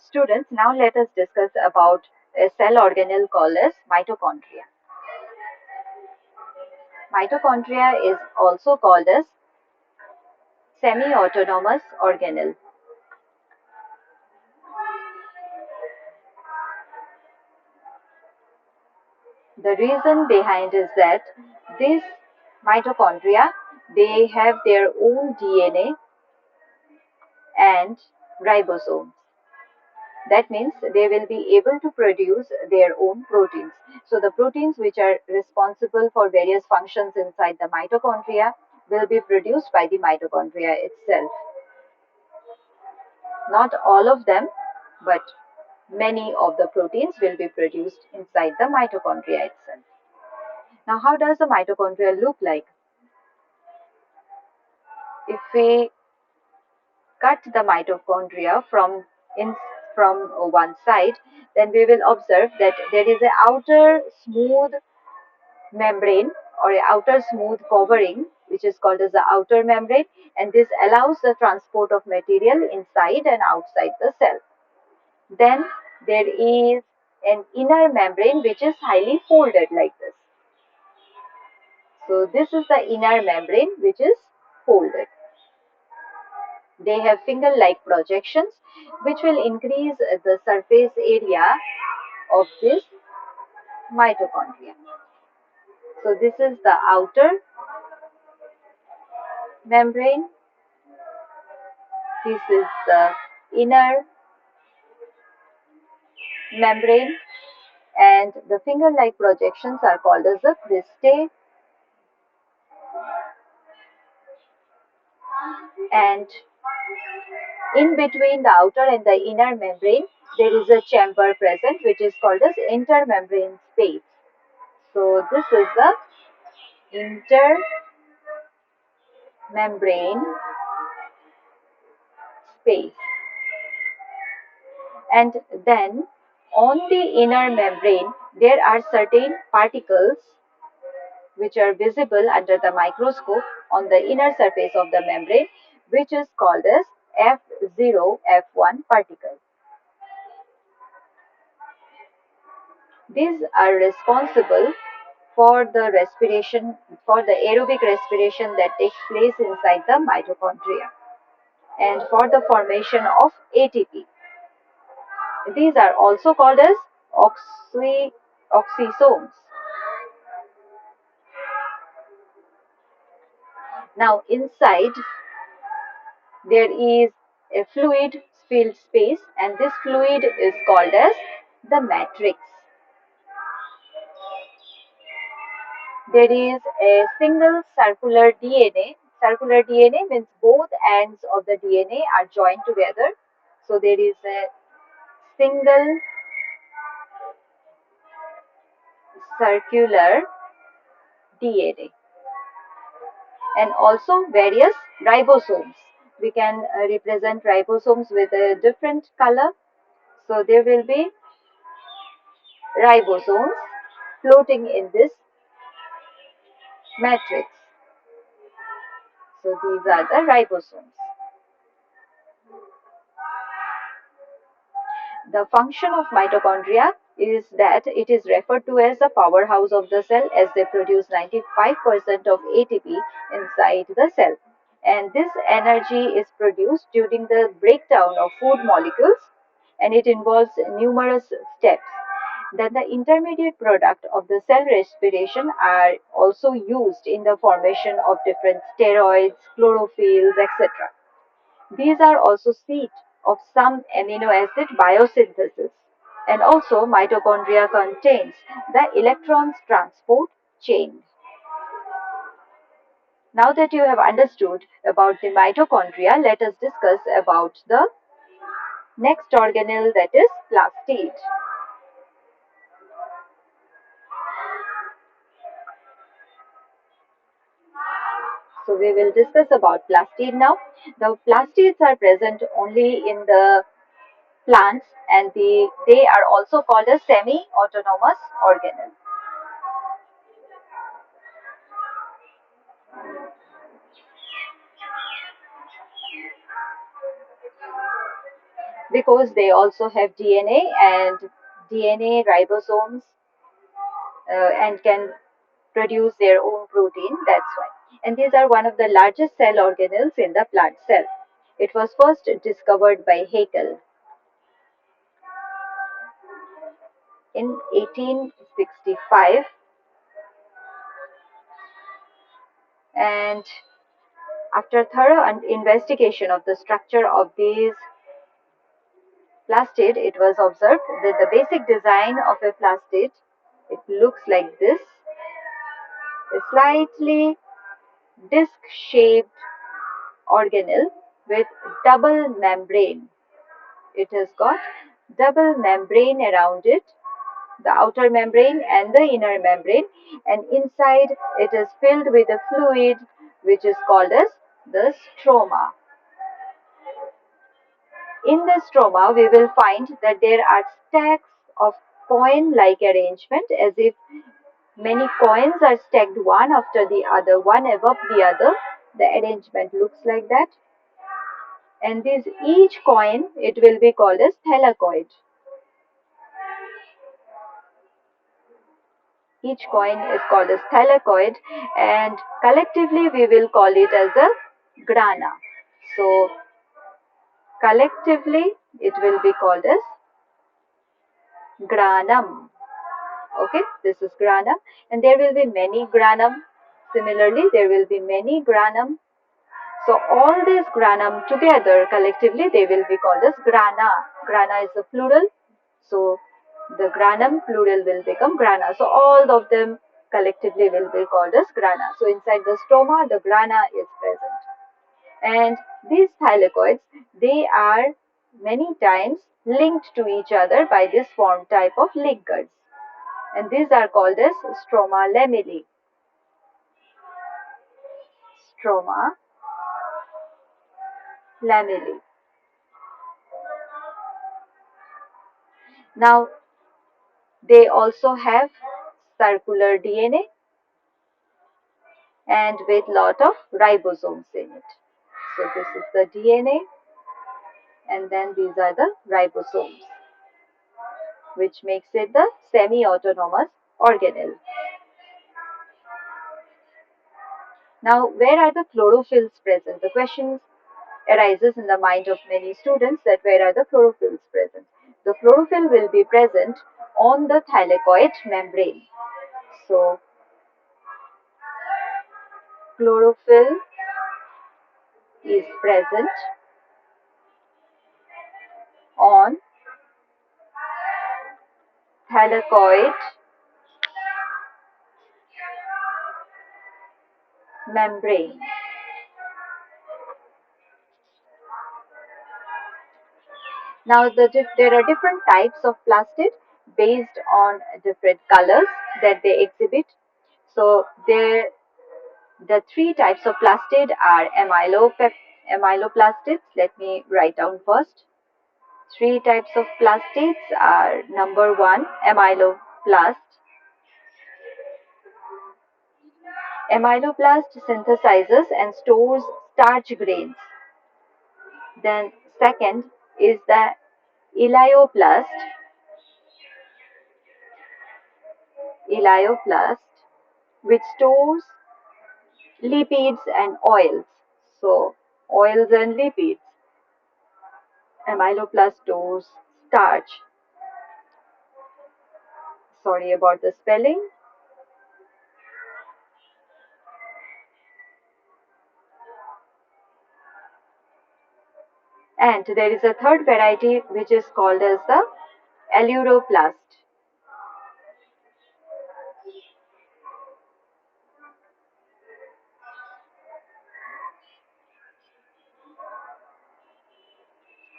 Students, now let us discuss about a cell organelle called as mitochondria. Mitochondria is also called as semi-autonomous organelle. The reason behind is that these mitochondria, they have their own DNA and ribosomes. That means they will be able to produce their own proteins. So the proteins which are responsible for various functions inside the mitochondria will be produced by the mitochondria itself. Not all of them, but many of the proteins will be produced inside the mitochondria itself. Now, how does the mitochondria look like? If we cut the mitochondria from one side, then we will observe that there is an outer smooth membrane or an outer smooth covering which is called as the outer membrane, and this allows the transport of material inside and outside the cell. Then there is an inner membrane which is highly folded like this. So this is the inner membrane which is folded. They have finger-like projections which will increase the surface area of this mitochondria. So this is the outer membrane. This is the inner membrane, and the finger-like projections are called as the cristae, and in between the outer and the inner membrane there is a chamber present which is called as intermembrane space. So this is the intermembrane space. And then on the inner membrane there are certain particles which are visible under the microscope on the inner surface of the membrane, which is called as F0, F1 particles. These are responsible for the respiration, for the aerobic respiration that takes place inside the mitochondria and for the formation of ATP. These are also called as oxysomes. Now inside there is a fluid filled space, and this fluid is called as the matrix. There is a single circular DNA. Circular DNA means both ends of the DNA are joined together. So there is a single circular DNA and also various ribosomes. We can represent ribosomes with a different color. So there will be ribosomes floating in this matrix. So these are the ribosomes. The function of mitochondria is that it is referred to as the powerhouse of the cell, as they produce 95% of ATP inside the cell. And this energy is produced during the breakdown of food molecules, and it involves numerous steps. Then the intermediate product of the cell respiration are also used in the formation of different steroids, chlorophylls, etc. These are also seat of some amino acid biosynthesis, and also mitochondria contains the electrons transport chain. Now that you have understood about the mitochondria, let us discuss about the next organelle, that is plastid. So we will discuss about plastid now. The plastids are present only in the plants, and they are also called a semi-autonomous organelle. because they also have DNA and DNA ribosomes and can produce their own protein. That's why. And these are one of the largest cell organelles in the plant cell. It was first discovered by Haeckel in 1865, and after thorough investigation of the structure of these plastid, it was observed that the basic design of a plastid, it looks like this, a slightly disc-shaped organelle with double membrane. It has got double membrane around it, the outer membrane and the inner membrane, and inside it is filled with a fluid which is called as the stroma. In the stroma, we will find that there are stacks of coin-like arrangement, as if many coins are stacked one after the other, one above the other. The arrangement looks like that. And this each coin, it will be called as thylakoid. Each coin is called as thylakoid, and collectively we will call it as a grana. So collectively it will be called as granum. Okay, this is granum, and there will be many granum. Similarly, there will be many granum. So all these granum together collectively they will be called as grana. Grana is the plural. So the granum plural will become grana. So all of them collectively will be called as grana. So inside the stroma, the grana is present. And these thylakoids, they are many times linked to each other by this form type of linkers. And these are called as stroma lamellae. Stroma lamellae. Now, they also have circular DNA and with lot of ribosomes in it. So this is the DNA, and then these are the ribosomes, which makes it the semi-autonomous organelle. Now, where are the chlorophylls present? The question arises in the mind of many students that where are the chlorophylls present? The chlorophyll will be present on the thylakoid membrane. So, chlorophyll is present on thylakoid membrane. Now, there are different types of plastid based on different colors that they exhibit. So, the three types of plastid are amyloplastids. Let me write down first. Three types of plastids are: number one, amyloplast. Amyloplast synthesizes and stores starch grains. Then second is the elioplast, which stores lipids and oils. So oils and lipids. Amyloplast stores starch. Sorry about the spelling. And there is a third variety which is called as the aleuroplast.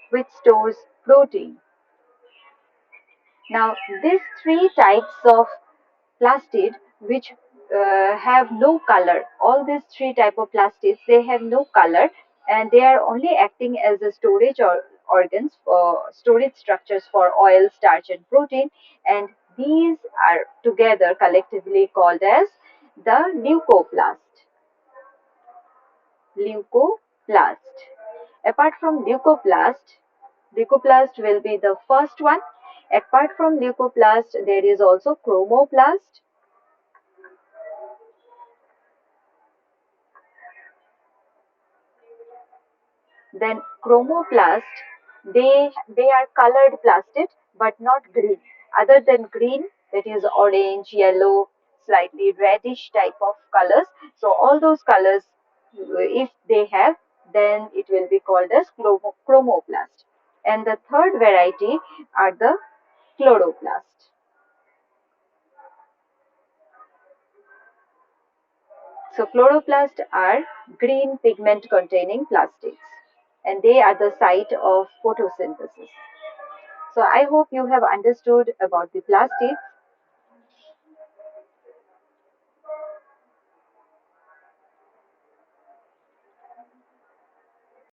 Which stores protein. Now, these three types of plastid which have no color, all these three type of plastids, they have no color, and they are only acting as a storage or organs for storage structures for oil, starch and protein, and these are together collectively called as the leucoplast. Leucoplast. Apart from leucoplast, Leucoplast will be the first one. Apart from leucoplast, there is also chromoplast. Then chromoplast, they are colored plastid but not green. Other than green, that is orange, yellow, slightly reddish type of colors. So all those colors, if they have, then it will be called as chromoplast. And the third variety are the chloroplast. So chloroplasts are green pigment containing plastids, and they are the site of photosynthesis. So I hope you have understood about the plastids.